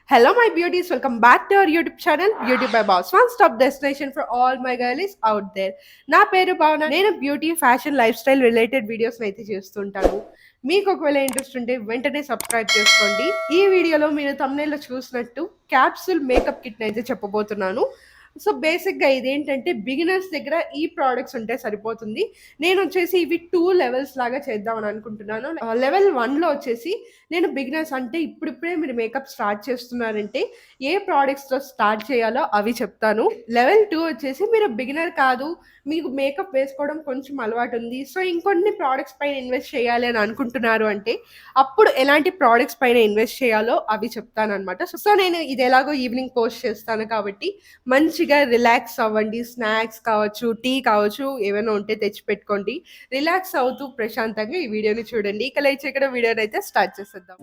Hello, my beauties. Welcome back to our YouTube channel, Beauty by Boss. One stop destination for all my girlies out there. నా పేరు భావన. నేను beauty fashion life style related videos అయితే చేస్తుంటాను. మీకు ఒకవేళ interest ఉంటే వెంటనే సబ్స్క్రైబ్ చేసుకోండి. ఈ వీడియోలో మీరు thumbnail లో చూసినట్టు క్యాప్సూల్ మేకప్ కిట్ అయితే చెప్పబోతున్నాను. సో బేసిక్గా ఇదేంటంటే బిగినర్స్ దగ్గర ఈ ప్రోడక్ట్స్ ఉంటే సరిపోతుంది. నేను వచ్చేసి ఇవి 2 లెవెల్స్ లాగా చేద్దామని అనుకుంటున్నాను. లెవెల్ 1లో వచ్చేసి నేను బిగినర్స్ అంటే ఇప్పుడిప్పుడే మీరు మేకప్ స్టార్ట్ చేస్తున్నారంటే ఏ ప్రోడక్ట్స్తో స్టార్ట్ చేయాలో అవి చెప్తాను. లెవెల్ 2 వచ్చేసి మీరు బిగినర్ కాదు, మీకు మేకప్ వేసుకోవడం కొంచెం అలవాటు ఉంది, సో ఇంకొన్ని ప్రోడక్ట్స్ పైన ఇన్వెస్ట్ చేయాలి అని అనుకుంటున్నారు అంటే అప్పుడు ఎలాంటి ప్రోడక్ట్స్ పైన ఇన్వెస్ట్ చేయాలో అవి చెప్తాను అనమాట. సో నేను ఇది ఎలాగో ఈవినింగ్ పోస్ట్ చేస్తాను కాబట్టి మంచిగా రిలాక్స్ అవ్వండి. స్నాక్స్ కావచ్చు, టీ కావచ్చు, ఏమైనా ఉంటే తెచ్చిపెట్టుకోండి. రిలాక్స్ అవుతూ ప్రశాంతంగా ఈ వీడియోని చూడండి. ఇక లేచి ఇక్కడ వీడియోని అయితే స్టార్ట్ చేసేద్దాం.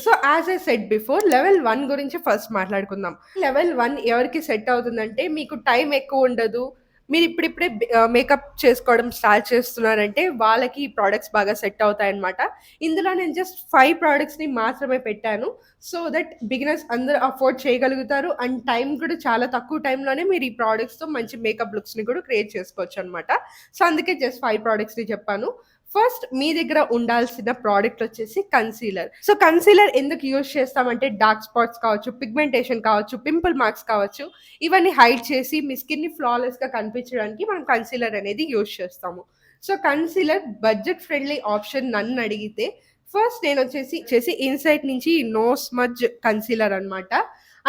So as I said before level 1 గురించి ఫస్ట్ మాట్లాడుకుందాం. లెవెల్ 1 ఎవరికి సెట్ అవుతుందంటే మీకు టైం ఎక్కువ ఉండదు, మీరు ఇప్పుడిప్పుడే మేకప్ చేసుకోవడం స్టార్ట్ చేస్తున్నారంటే వాళ్ళకి ఈ ప్రోడక్ట్స్ బాగా సెట్ అవుతాయన్నమాట. ఇందులో నేను జస్ట్ 5 ప్రోడక్ట్స్ని మాత్రమే పెట్టాను. సో దట్ బిగినర్స్ అందరూ అఫోర్డ్ చేయగలుగుతారు అండ్ టైం కూడా చాలా తక్కువ టైంలోనే మీరు ఈ ప్రోడక్ట్స్తో మంచి మేకప్ లుక్స్ని కూడా క్రియేట్ చేసుకోవచ్చు అనమాట. సో అందుకే జస్ట్ 5 ప్రోడక్ట్స్ని చెప్పాను. ఫస్ట్ మీ దగ్గర ఉండాల్సిన ప్రోడక్ట్ వచ్చేసి కన్సీలర్. సో కన్సీలర్ ఎందుకు యూజ్ చేస్తామంటే డార్క్ స్పాట్స్ కావచ్చు, పిగ్మెంటేషన్ కావచ్చు, పింపుల్ మార్క్స్ కావచ్చు, ఇవన్నీ హైడ్ చేసి మీ స్కిన్ని ఫ్లాలెస్గా కనిపించడానికి మనం కన్సీలర్ అనేది యూజ్ చేస్తాము. So concealer budget friendly option నన్ను అడిగితే ఫస్ట్ నేను వచ్చేసి ఇన్సైట్ నుంచి నో స్మజ్ కన్సీలర్ అనమాట.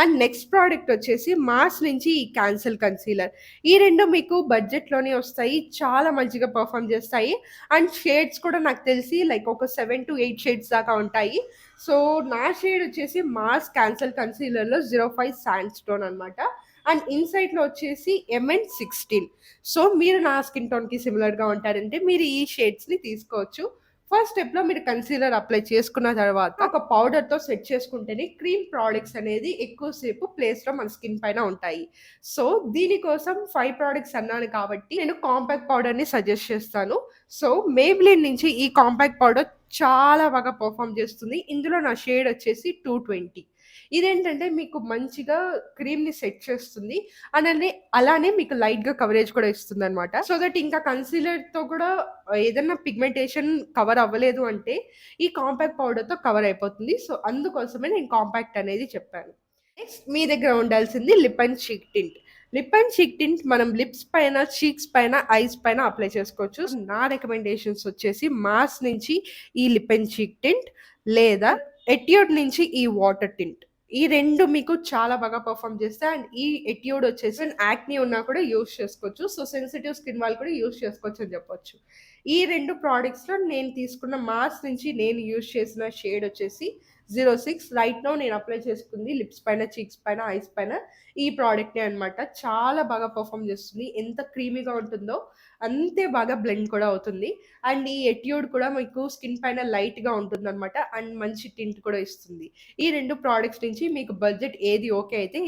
అండ్ నెక్స్ట్ ప్రోడక్ట్ వచ్చేసి మాస్ నుంచి ఈ క్యాన్సిల్ కన్సీలర్. ఈ రెండు మీకు బడ్జెట్లోనే వస్తాయి, చాలా మంచిగా పర్ఫామ్ చేస్తాయి అండ్ షేడ్స్ కూడా నాకు తెలిసి లైక్ ఒక 7 to 8 షేడ్స్ దాకా ఉంటాయి. సో నా షేడ్ వచ్చేసి మాస్ క్యాన్సిల్ కన్సీలర్లో 05 శాండ్ స్టోన్ అనమాట. అండ్ ఇన్సైట్లో వచ్చేసి MN16. సో మీరు నా స్కిన్ టోన్కి సిమిలర్గా ఉంటారంటే మీరు ఈ షేడ్స్ని తీసుకోవచ్చు. ఫస్ట్ స్టెప్లో మీరు కన్సీలర్ అప్లై చేసుకున్న తర్వాత ఒక పౌడర్తో సెట్ చేసుకుంటేనే క్రీమ్ ప్రోడక్ట్స్ అనేది ఎక్కువసేపు ప్లేస్లో మన స్కిన్ పైన ఉంటాయి. సో దీనికోసం 5 ప్రోడక్ట్స్ అన్నాను కాబట్టి నేను కాంపాక్ట్ పౌడర్ని సజెస్ట్ చేస్తాను. సో మేబ్లిన్ నుంచి ఈ కాంపాక్ట్ పౌడర్ చాలా బాగా పర్ఫామ్ చేస్తుంది. ఇందులో నా షేడ్ వచ్చేసి 220. ఇదేంటంటే మీకు మంచిగా క్రీమ్ని సెట్ చేస్తుంది అండ్ అలానే మీకు లైట్గా కవరేజ్ కూడా ఇస్తుంది అనమాట. సో దట్ ఇంకా కన్సీలర్తో కూడా ఏదైనా పిగ్మెంటేషన్ కవర్ అవ్వలేదు అంటే ఈ కాంపాక్ట్ పౌడర్తో కవర్ అయిపోతుంది. సో అందుకోసమే నేను కాంపాక్ట్ అనేది చెప్పాను. నెక్స్ట్ మీ దగ్గర ఉండాల్సింది lip and cheek tint. Lip and cheek tint మనం లిప్స్ పైన, చీక్స్ పైన, ఐస్ పైన అప్లై చేసుకోవచ్చు. నా రికమెండేషన్స్ వచ్చేసి మాస్ నుంచి ఈ లిప్ అండ్ చీక్ టింట్ లేదా ఎట్యూడ్ నుంచి ఈ వాటర్ టింట్. ఈ రెండు మీకు చాలా బాగా పర్ఫామ్ చేస్తాయి అండ్ ఈ ఎట్యూడ్ వచ్చేసి యాక్నీ ఉన్నా కూడా యూస్ చేసుకోవచ్చు. సో సెన్సిటివ్ స్కిన్ వాళ్ళు కూడా యూస్ చేసుకోవచ్చు అని చెప్పొచ్చు. ఈ రెండు ప్రోడక్ట్స్లో నేను తీసుకున్న మాస్ నుంచి నేను యూస్ చేసిన షేడ్ వచ్చేసి 06. రైట్ నో నేను అప్లై చేసుకుంది లిప్స్ పైన, చీక్స్ పైన, ఐస్ పైన ఈ ప్రోడక్ట్నే అనమాట. చాలా బాగా పర్ఫామ్ చేస్తుంది. ఎంత క్రీమీగా ఉంటుందో అంతే బాగా బ్లెండ్ కూడా అవుతుంది. అండ్ ఈ ఎట్యూడ్ కూడా మీకు స్కిన్ పైన లైట్గా ఉంటుంది అనమాట అండ్ మంచి టింట్ కూడా ఇస్తుంది. ఈ రెండు ప్రోడక్ట్స్ నుంచి మీకు బడ్జెట్ ఏది ఓకే అయితే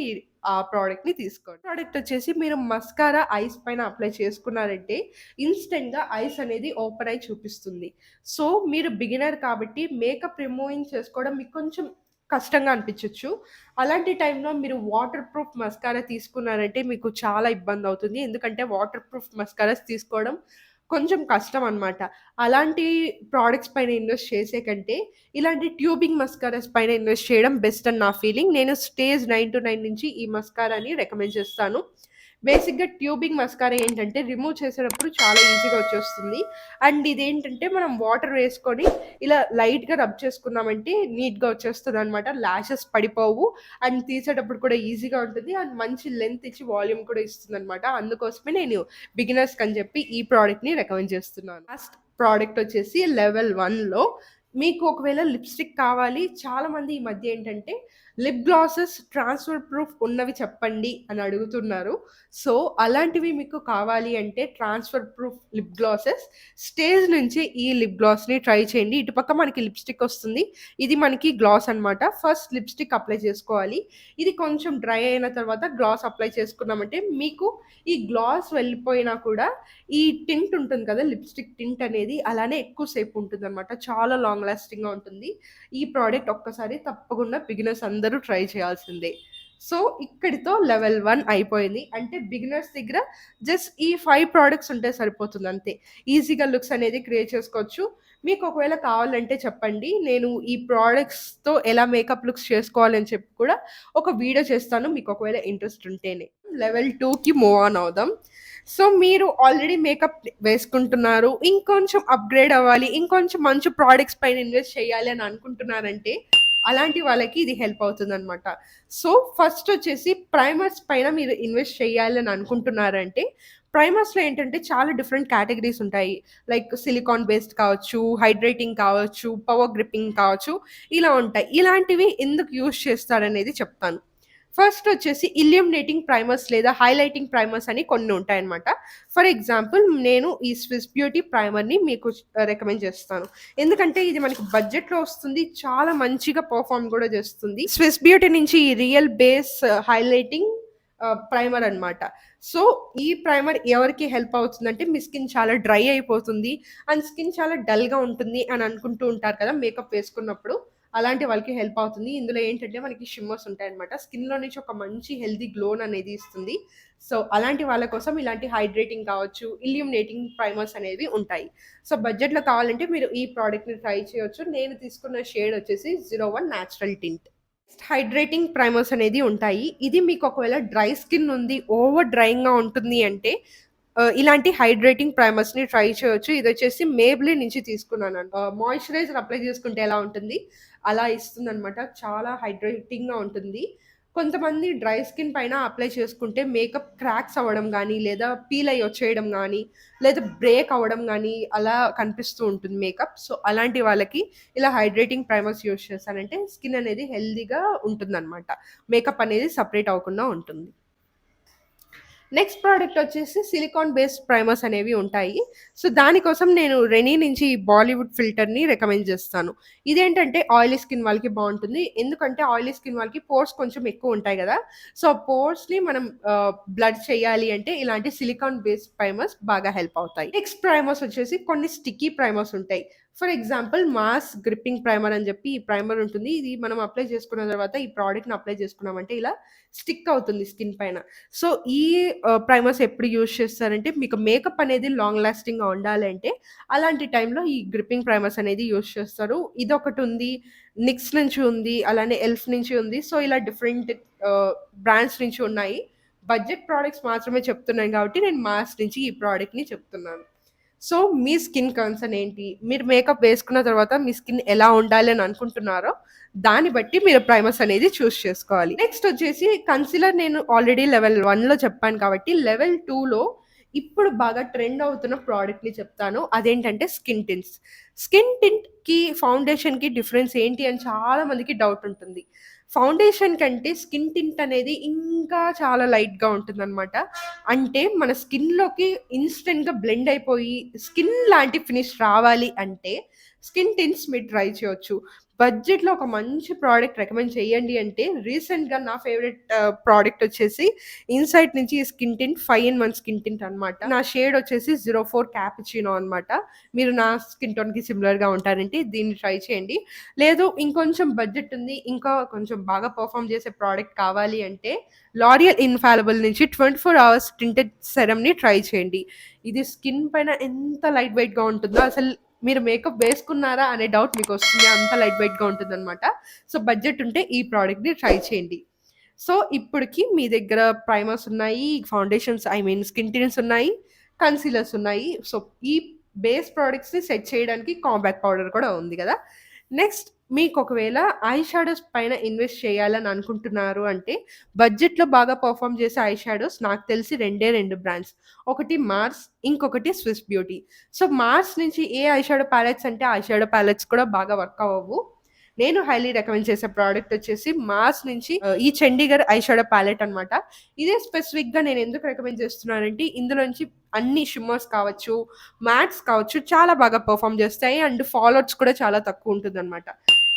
ఆ ప్రోడక్ట్ని తీసుకోండి. ప్రోడక్ట్ వచ్చేసి మీరు మస్కారా ఐస్ పైన అప్లై చేసుకున్నారంటే ఇన్స్టెంట్గా ఐస్ అనేది ఓపెన్ అయి చూపిస్తుంది. సో మీరు బిగినర్ కాబట్టి మేకప్ రిమూవింగ్ చేసుకోవడం మీకు కొంచెం కష్టంగా అనిపించవచ్చు. అలాంటి టైంలో మీరు వాటర్ ప్రూఫ్ మస్కారా తీసుకున్నారంటే మీకు చాలా ఇబ్బంది అవుతుంది. ఎందుకంటే వాటర్ ప్రూఫ్ మస్కారాస్ తీసుకోవడం కొంచెం కష్టం అనమాట. అలాంటి ప్రోడక్ట్స్ పైన ఇన్వెస్ట్ చేసే కంటే ఇలాంటి ట్యూబింగ్ మస్కారాస్ పైన ఇన్వెస్ట్ చేయడం బెస్ట్ అని నా ఫీలింగ్. నేను స్టేజ్ 9 to 9 నుంచి ఈ మస్కారాని రికమెండ్ చేస్తాను. బేసిక్గా ట్యూబింగ్ మస్కారా ఏంటంటే రిమూవ్ చేసేటప్పుడు చాలా ఈజీగా వచ్చేస్తుంది అండ్ ఇదేంటంటే మనం వాటర్ వేసుకొని ఇలా లైట్గా రబ్ చేసుకున్నామంటే నీట్గా వచ్చేస్తుంది అనమాట. ల్యాషెస్ పడిపోవు అండ్ తీసేటప్పుడు కూడా ఈజీగా ఉంటుంది అండ్ మంచి లెంత్ ఇచ్చి వాల్యూమ్ కూడా ఇస్తుంది అనమాట. అందుకోసమే నేను బిగినర్స్కి అని చెప్పి ఈ ప్రోడక్ట్ని రికమెండ్ చేస్తున్నాను. లాస్ట్ ప్రోడక్ట్ వచ్చేసి లెవెల్ 1లో మీకు ఒకవేళ లిప్స్టిక్ కావాలి. చాలామంది ఈ మధ్య ఏంటంటే లిప్ గ్లాసెస్ ట్రాన్స్‌ఫర్ ప్రూఫ్ ఉన్నవి చెప్పండి అని అడుగుతున్నారు. సో, అలాంటివి మీకు కావాలి అంటే transfer proof lip glasses stage నుంచి ఈ లిప్ గ్లాస్‌ని ట్రై చేయండి. ఇటుపక్క మనకి లిప్‌స్టిక్ వస్తుంది. ఇది మనకి గ్లాస్ అనమాట. ఫస్ట్ లిప్‌స్టిక్ అప్లై చేసుకోవాలి. ఇది కొంచెం డ్రై అయిన తర్వాత గ్లాస్ అప్లై చేసుకున్నామంటే మీకు ఈ గ్లాస్ వెళ్ళిపోయినా కూడా ఈ టింట్ ఉంటుంది కదా! లిప్‌స్టిక్ టింట్ అనేది అలానే ఎక్కువ సేపు ఉంటుందనమాట. చాలా లాంగ్ లాస్టింగ్‌గా ఉంటుంది. ఈ ప్రోడక్ట్ ఒక్కసారి తప్పకుండా బిగినర్స్ అందరూ ట్రై చేయాల్సిందే. సో, ఇక్కడితో లెవెల్ 1 అయిపోయింది. అంటే బిగినర్స్ దగ్గర జస్ట్ ఈ 5 ప్రొడక్ట్స్ ఉంటే సరిపోతుంది అంతే. ఈజీగా లుక్స్ అనేది క్రియేట్ చేసుకోవచ్చు. మీకు ఒకవేళ కావాలంటే చెప్పండి. నేను ఈ ప్రొడక్ట్స్‌తో ఎలా మేకప్ లుక్స్ చేసుకోవాలని చెప్పి కూడా ఒక వీడియో చేస్తాను. మీకు ఒకవేళ ఇంట్రెస్ట్ ఉంటేనే. లెవెల్ 2కి మూవ్ ఆన్ అవుదాం. సో, మీరు ఆల్రెడీ మేకప్ వేసుకుంటున్నారు. ఇంకొంచెం అప్‌గ్రేడ్ అవ్వాలి. ఇంకొంచెం మంచి ప్రొడక్ట్స్ పైన ఇన్వెస్ట్ చేయాలి అని అనుకుంటున్నారంటే, అలాంటి వాళ్ళకి ఇది హెల్ప్ అవుతుందనమాట. సో, ఫస్ట్ వచ్చేసి ప్రైమర్స్ పైన మీరు ఇన్వెస్ట్ చేయాలి అని అనుకుంటున్నారంటే, ప్రైమర్స్‌లో ఏంటంటే చాలా డిఫరెంట్ కేటగరీస్ ఉంటాయి. లైక్ సిలికాన్ బేస్డ్ కావచ్చు, హైడ్రేటింగ్ కావచ్చు, పవర్ గ్రిప్పింగ్ కావచ్చు, ఇలా ఉంటాయి. ఇలాంటివి ఎందుకు యూజ్ చేస్తారనేది చెప్తాను. ఫస్ట్ వచ్చేసి ఇల్యూమినేటింగ్ ప్రైమర్స్ లేదా హైలైటింగ్ ప్రైమర్స్ అని కొన్ని ఉంటాయన్నమాట. ఫర్ ఎగ్జాంపుల్ నేను ఈ స్విస్ బ్యూటీ ప్రైమర్‌ని మీకు రికమెండ్ చేస్తాను. ఎందుకంటే ఇది మనకి బడ్జెట్‌లో వస్తుంది. చాలా మంచిగా పెర్ఫార్మ్ కూడా చేస్తుంది. స్విస్ బ్యూటీ నుంచి ఈ రియల్ బేస్ హైలైటింగ్ ప్రైమర్ అన్నమాట. సో, ఈ ప్రైమర్ ఎవరికి హెల్ప్ అవుతుందంటే మీ స్కిన్ చాలా డ్రై అయిపోతుంది. అండ్ స్కిన్ చాలా డల్‌గా ఉంటుంది అని అనుకుంటూ ఉంటారు కదా! మేకప్ వేసుకున్నప్పుడు. అలాంటి వాళ్ళకి హెల్ప్ అవుతుంది. ఇందులో ఏంటంటే మనకి షిమ్మర్స్ ఉంటాయన్నమాట. స్కిన్‌లో నుంచి ఒక మంచి హెల్తీ గ్లోననేది ఇస్తుంది. సో, అలాంటి వాళ్ళ కోసం ఇలాంటి హైడ్రేటింగ్ కావచ్చు, ఇల్యూమినేటింగ్ ప్రైమర్స్ అనేవి ఉంటాయి. సో, బడ్జెట్‌లో కావాలంటే మీరు ఈ ప్రొడక్ట్‌ని ట్రై చేయొచ్చు. నేను తీసుకున్న షేడ్ వచ్చేసి 01 నేచురల్ టింట్. హైడ్రేటింగ్ ప్రైమర్స్ అనేది ఉంటాయి. ఇది మీకు ఒకవేళ డ్రై స్కిన్ ఉంది, ఓవర్ డ్రైయింగ్‌గా ఉంటుంది అంటే ఇలాంటి హైడ్రేటింగ్ ప్రైమర్స్‌ని ట్రై చేయొచ్చు. ఇదొచ్చేసి మేబ్లిన్ నుంచి తీసుకున్నానండి. మాయిశ్చరైజర్ అప్లై చేసుకుంటే ఎలా ఉంటుంది, అలా ఇస్తుందనమాట. చాలా హైడ్రేటింగ్‌గా ఉంటుంది. కొంతమంది డ్రై స్కిన్ పైన అప్లై చేసుకుంటే మేకప్ క్రాక్స్ అవ్వడం గానీ, లేదా పీల్ అయ్యి వచ్చేయడం గానీ, లేదా బ్రేక్ అవ్వడం గానీ, అలా కనిపిస్తూ ఉంటుంది మేకప్. సో, అలాంటి వాళ్ళకి ఇలా హైడ్రేటింగ్ ప్రైమర్స్ యూజ్ చేశానంటే స్కిన్ అనేది హెల్తీగా ఉంటుందనమాట. మేకప్ అనేది సెపరేట్ అవ్వకుండా ఉంటుంది. నెక్స్ట్ ప్రోడక్ట్ వచ్చేసి సిలికాన్ బేస్డ్ ప్రైమర్స్ అనేవి ఉంటాయి. సో, దానికోసం నేను రెనీ నుంచి ఈ బాలీవుడ్ ఫిల్టర్‌ని రికమెండ్ చేస్తాను. ఇదేంటంటే ఆయిలీ స్కిన్ వాళ్ళకి బావుంటుంది. ఎందుకంటే ఆయిలీ స్కిన్ వాళ్ళకి పోర్స్ కొంచెం ఎక్కువుంటాయి గదా! సో, పోర్స్‌ని మనం బ్లడ్ చేయాలి అంటే ఇలాంటి సిలికాన్ బేస్డ్ ప్రైమర్స్ బాగా హెల్ప్ అవుతాయి. నెక్స్ట్ ప్రైమర్స్ వచ్చేసి కొన్ని స్టిక్కీ ప్రైమర్స్ ఉంటాయి. For example mass gripping primer అని చెప్పి ఈ ప్రైమర్ ఉంటుంది. ఇది మనం అప్లై చేసుకున్న తర్వాత ఈ ప్రొడక్ట్‌ని అప్లై చేసుకున్నామంటే ఇలా స్టిక్ అవుతుంది స్కిన్ పైన. సో, ఈ ప్రైమర్స్ ఎప్పుడు యూజ్ చేస్తారంటే, మీకు మేకప్ అనేది లాంగ్ లాస్టింగ్‌గా ఉండాలంటే, అలాంటి టైంలో ఈ గ్రిప్పింగ్ ప్రైమర్స్ అనేది యూజ్ చేస్తారు. ఇదొకటుంది, నిక్స్ నుంచి ఉంది, అలానే ఎల్ఫ్ నుంచి ఉంది. సో, ఇలా డిఫరెంట్ బ్రాండ్స్ నుంచి ఉన్నాయి. బడ్జెట్ ప్రొడక్ట్స్ మాత్రమే చెప్తున్నాను కాబట్టి, నేను మాస్ నుంచి ఈ ప్రొడక్ట్‌ని చెప్తున్నాను. సో, మీ స్కిన్ కన్సర్న్ ఏంటి? మీరు మేకప్ వేసుకున్న తర్వాత మీ స్కిన్ ఎలా ఉండాలి అని అనుకుంటున్నారో, దాన్ని బట్టి మీరు ప్రైమర్స్ అనేది చూజ్ చేసుకోవాలి. నెక్స్ట్ వచ్చేసి కన్సీలర్ నేను ఆల్రెడీ లెవెల్ 1లో చెప్పాను కాబట్టి, లెవెల్ 2లో ఇప్పుడు బాగా ట్రెండ్ అవుతున్న ప్రోడక్ట్‌ని చెప్తాను. అదేంటంటే స్కిన్ టింట్స్. స్కిన్ టింట్‌కి, ఫౌండేషన్‌కి డిఫరెన్స్ ఏంటి అని చాలా మందికి డౌట్ ఉంటుంది. ఫౌండేషన్ కంటే స్కిన్ టింట్ అనేది ఇంకా చాలా లైట్‌గా ఉంటుందనమాట. అంటే మన స్కిన్‌లోకి ఇన్‌స్టంట్‌గా బ్లెండ్ అయిపోయి స్కిన్ లాంటి ఫినిష్ రావాలి అంటే స్కిన్ టింట్స్ మీరు ట్రై చేయొచ్చు. బడ్జెట్‌లో ఒక మంచి ప్రొడక్ట్ రికమెండ్ చేయండి అంటే రీసెంట్‌గా నా ఫేవరెట్ ప్రొడక్ట్ వచ్చేసి ఇన్‌సైట్ నుంచి ఈ skin tint 5 in 1 skin tint అనమాట. నా షేడ్ వచ్చేసి 04 క్యాపుచినో అనమాట. మీరు నా స్కిన్ టోన్‌కి సిమిలర్‌గా ఉంటారంటే దీన్ని ట్రై చేయండి. లేదు ఇంకొంచెం బడ్జెట్ ఉంది. ఇంకా కొంచెం బాగా పెర్ఫార్మ్ చేసే ప్రొడక్ట్ కావాలి అంటే లారియల్ ఇన్‌ఫాలిబుల్ నుంచి 24 అవర్స్ టింటెడ్ సెరమ్‌ని ట్రై చేయండి. ఇది స్కిన్ పైన ఎంత లైట్ వెయిట్‌గా ఉంటుందో అసలు మీరు మేకప్ వేసుకున్నారా అనే డౌట్ మీకొస్తుంది. అంత లైట్ వెయిట్‌గా ఉంటుందనమాట. సో, బడ్జెట్ ఉంటే ఈ ప్రొడక్ట్‌ని ట్రై చేయండి. సో, ఇప్పటికి మీ దగ్గర ప్రైమర్స్ ఉన్నాయి, foundations I mean skin tins ఉన్నాయి, కన్సీలర్స్ ఉన్నాయి. సో, ఈ బేస్ ప్రొడక్ట్స్‌ని సెట్ చేయడానికి కాంపాక్ట్ పౌడర్ కూడా ఉంది గదా! నెక్స్ట్ మీకొకవేళ ఐ షాడోస్ పైన ఇన్వెస్ట్ చేయాలని అనుకుంటున్నారు అంటే, బడ్జెట్‌లో బాగా పెర్ఫార్మ్ చేసే ఐ షాడోస్ నాకు తెలిసి 2 బ్రాండ్స్. ఒకటి మార్స్, ఇంకొకటి స్విస్ బ్యూటీ. సో, మార్స్ నుంచి ఏ ఐ షాడో ప్యాలెట్స్ అంటే ఐ షాడో ప్యాలెట్స్ కూడా బాగా వర్క్ అవ్వవు. నేను హైలీ రికమెండ్ చేసే ప్రోడక్ట్ వచ్చేసి మాస్ నుంచి ఈ చండీగఢ్ ఐ షాడో ప్యాలెట్ అనమాట. ఇదే స్పెసిఫిక్‌గా నేను ఎందుకు రికమెండ్ చేస్తున్నానంటే ఇందులో నుంచి అన్ని షిమ్మర్స్ కావచ్చు, మ్యాట్స్ కావచ్చు చాలా బాగా పెర్ఫార్మ్ చేస్తాయి. అండ్ ఫాల్ కూడా చాలా తక్కువ ఉంటుందనమాట.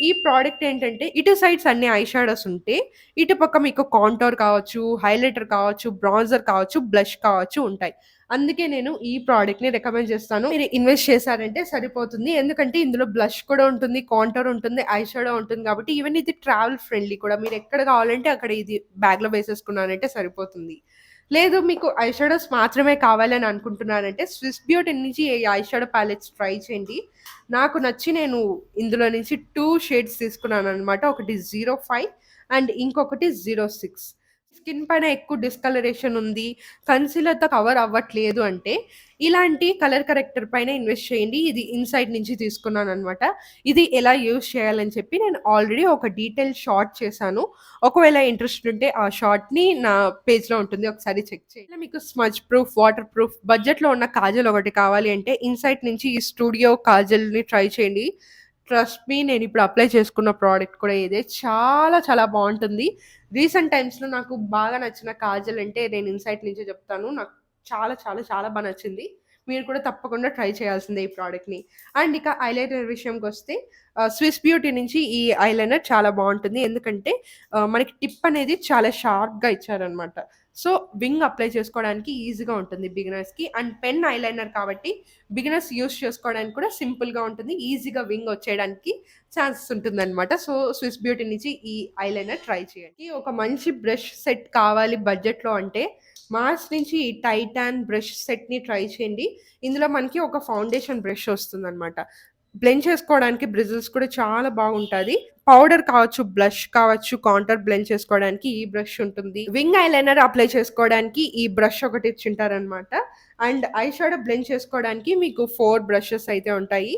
ఈ ప్రోడక్ట్ ఏంటంటే ఇటు సైడ్స్ అన్ని ఐ షాడోస్ ఉంటే, ఇటు పక్క మీకు కాంటోర్ కావచ్చు, హైలైటర్ కావచ్చు, బ్రాన్జర్ కావచ్చు, బ్లష్ కావచ్చు ఉంటాయి. అందుకే నేను ఈ ప్రోడక్ట్‌ని రికమెండ్ చేస్తాను. మీరు ఇన్వెస్ట్ చేశారంటే సరిపోతుంది. ఎందుకంటే ఇందులో బ్లష్ కూడా ఉంటుంది, కాంటోర్ ఉంటుంది, ఐ షాడో ఉంటుంది కాబట్టి ఈవెన్ ఇది ట్రావెల్ ఫ్రెండ్లీ కూడా. మీరు ఎక్కడ కావాలంటే అక్కడ ఇది బ్యాగ్‌లో వేసేసుకున్నారంటే సరిపోతుంది. లేదు మీకు ఐ షాడోస్ మాత్రమే కావాలని అనుకుంటున్నారంటే స్విస్ బ్యూటీ నుంచి ఈ ఐ షాడో ప్యాలెట్స్ ట్రై చేయండి. నాకు నచ్చి నేను ఇందులో నుంచి 2 షేడ్స్ తీసుకున్నాననమాట. ఒకటి 05 అండ్ ఇంకొకటి 06. స్కిన్ పైన ఎక్కువ డిస్కలరేషన్ ఉంది, కన్సీలర్‌తో కవర్ అవ్వట్లేదు అంటే, ఇలాంటి కలర్ కరెక్టర్ పైన ఇన్వెస్ట్ చేయండి. ఇది ఇన్‌సైడ్ నుంచి తీసుకున్నాననమాట. ఇది ఎలా యూజ్ చేయాలని చెప్పి నేను ఆల్రెడీ ఒక డీటెయిల్ షార్ట్ చేశాను. ఒకవేళ ఇంట్రెస్ట్ ఉంటే ఆ షార్ట్‌ని నా పేజ్‌లో ఉంటుంది. ఒకసారి చెక్ చేయండి. ఇలా మీకు స్మజ్ ప్రూఫ్, వాటర్ ప్రూఫ్ బడ్జెట్‌లో ఉన్న కాజల్ ఒకటి కావాలి అంటే ఇన్‌సైడ్ నుంచి ఈ స్టూడియో కాజల్‌ని ట్రై చేయండి. ట్రస్ట్ మీ నేనిప్పుడు అప్లై చేసుకున్న ప్రోడక్ట్ కూడా ఇదే. చాలా చాలా బావుంటుంది. రీసెంట్ టైమ్స్‌లో నాకు బాగా నచ్చిన కాజల్ అంటే నేను ఇన్‌సైట్ నుంచే చెప్తాను. నాకు చాలా చాలా చాలా బా నచ్చింది. మీరు కూడా తప్పకుండా ట్రై చేయాల్సిందే ఈ ప్రోడక్ట్‌ని. అండ్ ఇక ఐలైనర్ విషయంకొస్తే స్విస్ బ్యూటీ నుంచి ఈ ఐలైనర్ చాలా బావుంటుంది. ఎందుకంటే మనకి టిప్ అనేది చాలా షార్ప్‌గా ఇచ్చారనమాట. సో, వింగ్ అప్లై చేసుకోవడానికి ఈజీగా ఉంటుంది బిగినర్స్‌కి. అండ్ పెన్ ఐలైనర్ కాబట్టి బిగినర్స్ యూజ్ చేసుకోవడానికి కూడా సింపుల్‌గా ఉంటుంది. ఈజీగా వింగ్ వచ్చేయడానికి ఛాన్సెస్ ఉంటుందనమాట. సో, స్విస్ బ్యూటీ నుంచి ఈ ఐలైనర్ ట్రై చేయండి. ఒక మంచి బ్రష్ సెట్ కావాలి బడ్జెట్‌లో అంటే మార్స్ నుంచి ఈ టైటాన్ బ్రష్ సెట్‌ని ట్రై చేయండి. ఇందులో మనకి ఒక ఫౌండేషన్ బ్రష్ వస్తుందనమాట. బ్లెండ్ చేసుకోవడానికి బ్రిజిల్స్ కూడా చాలా బాగుంటది. పౌడర్ కావచ్చు, బ్లష్ కావచ్చు, కాంటోర్ బ్లెండ్ చేసుకోవడానికి ఈ బ్రష్ ఉంటుంది. వింగ్ ఐలైనర్ అప్లై చేసుకోవడానికి ఈ బ్రష్ ఒకటి ఇచ్చుంటారనమాట. అండ్ ఐ షాడో బ్లెండ్ చేసుకోవడానికి మీకు 4 బ్రషెస్ అయితే ఉంటాయి.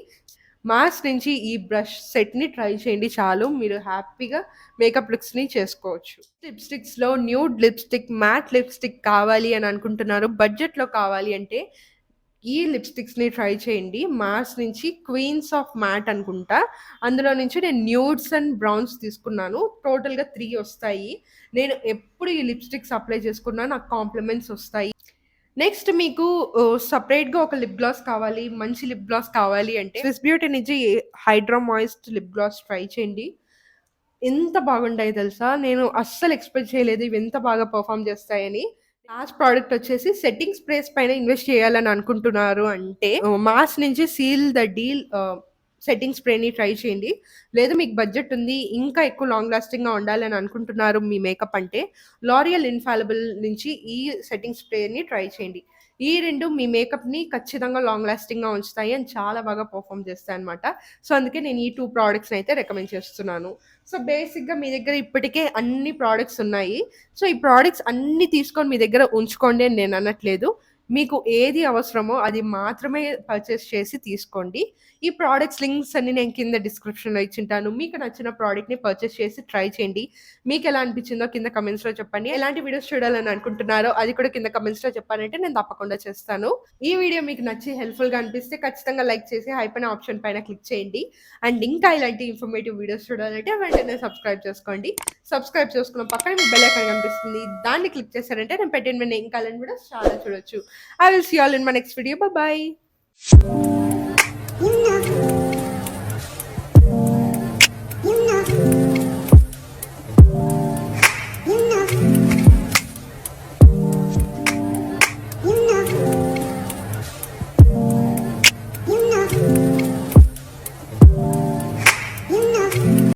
మాస్ నుంచి ఈ బ్రష్ సెట్‌ని ట్రై చేయండి చాలు. మీరు హ్యాపీగా మేకప్ లుక్స్‌ని చేసుకోవచ్చు. లిప్‌స్టిక్స్‌లో న్యూడ్ లిప్‌స్టిక్, మ్యాట్ లిప్‌స్టిక్ కావాలి అని అనుకుంటున్నారు. బడ్జెట్‌లో కావాలి అంటే ఈ లిప్‌స్టిక్స్‌ని ట్రై చేయండి. మాస్ నుంచి క్వీన్స్ ఆఫ్ మ్యాట్ అనుకుంటా. అందులో నుంచి నేను న్యూడ్స్ అండ్ బ్రౌన్స్ తీసుకున్నాను. టోటల్‌గా 3 వస్తాయి. నేను ఎప్పుడు ఈ లిప్‌స్టిక్స్ అప్లై చేసుకున్నా నాకు కాంప్లిమెంట్స్ వస్తాయి. నెక్స్ట్ మీకు సెపరేట్‌గా ఒక లిప్ గ్లాస్ కావాలి. మంచి లిప్ గ్లాస్ కావాలి అంటే స్విస్ బ్యూటీ నుంచి hydra moist lip gloss try చేయండి. ఎంత బాగుంటాయో తెలుసా? నేను అస్సలు ఎక్స్‌పెక్ట్ చేయలేదు ఇవి ఎంత బాగా పెర్ఫార్మ్ చేస్తాయని. లాస్ట్ ప్రొడక్ట్ వచ్చేసి సెట్టింగ్ స్ప్రేస్ పైన ఇన్వెస్ట్ చేయాలని అనుకుంటున్నారు అంటే మాస్ నుంచి సీల్ ద డీల్ సెట్టింగ్ స్ప్రేని ట్రై చేయండి. లేదు మీకు బడ్జెట్ ఉంది. ఇంకా ఎక్కువ లాంగ్ లాస్టింగ్‌గా ఉండాలని అనుకుంటున్నారు మీ మేకప్ అంటే లారియల్ ఇన్‌ఫాలిబుల్ నుంచి ఈ సెట్టింగ్ స్ప్రేని ట్రై చేయండి. ఈ 2 మీ మేకప్‌ని ఖచ్చితంగా లాంగ్ లాస్టింగ్‌గా ఉంచుతాయి అండ్ చాలా బాగా పెర్ఫార్మ్ చేస్తాయన్నమాట. సో, అందుకే నేను ఈ 2 ప్రొడక్ట్స్‌ని అయితే రికమెండ్ చేస్తున్నాను. సో, బేసిక్‌గా మీ దగ్గర ఇప్పటికే అన్ని ప్రొడక్ట్స్ ఉన్నాయి. సో, ఈ ప్రొడక్ట్స్ అన్నీ తీసుకొని మీ దగ్గర ఉంచుకోండి అని నేను అనట్లేదు. మీకు ఏది అవసరమో అది మాత్రమే పర్చేస్ చేసి తీసుకోండి. ఈ ప్రొడక్ట్స్ లింక్స్ అన్నీ నేను కింద డిస్క్రిప్షన్‌లో ఇచ్చుంటాను. మీకు నచ్చిన ప్రొడక్ట్‌ని పర్చేస్ చేసి ట్రై చేయండి. మీకెలా అనిపించిందో కింద కామెంట్స్‌లో చెప్పండి. ఎలాంటి వీడియోస్ చూడాలని అనుకుంటున్నారో అది కూడా కింద కామెంట్స్‌లో చెప్పారంటే నేను తప్పకుండా చేస్తాను. ఈ వీడియో మీకు నచ్చి హెల్ప్‌ఫుల్‌గా అనిపిస్తే ఖచ్చితంగా లైక్ చేసి హైప్ అనే ఆప్షన్ పైన క్లిక్ చేయండి. అండ్ ఇంకా ఇలాంటి ఇన్ఫర్మేటివ్ వీడియోస్ చూడాలంటే వెంటనే సబ్స్క్రైబ్ చేసుకోండి. సబ్స్క్రైబ్ చేసుకున్న పక్కన మీకు బెల్ ఐకాన్ కనిపిస్తుంది. దాన్ని క్లిక్ చేశారంటే నేను పెట్టిన ఇంకా అలాంటి వీడియోస్ చాలా చూడొచ్చు. I will see you all in my next video. Bye bye.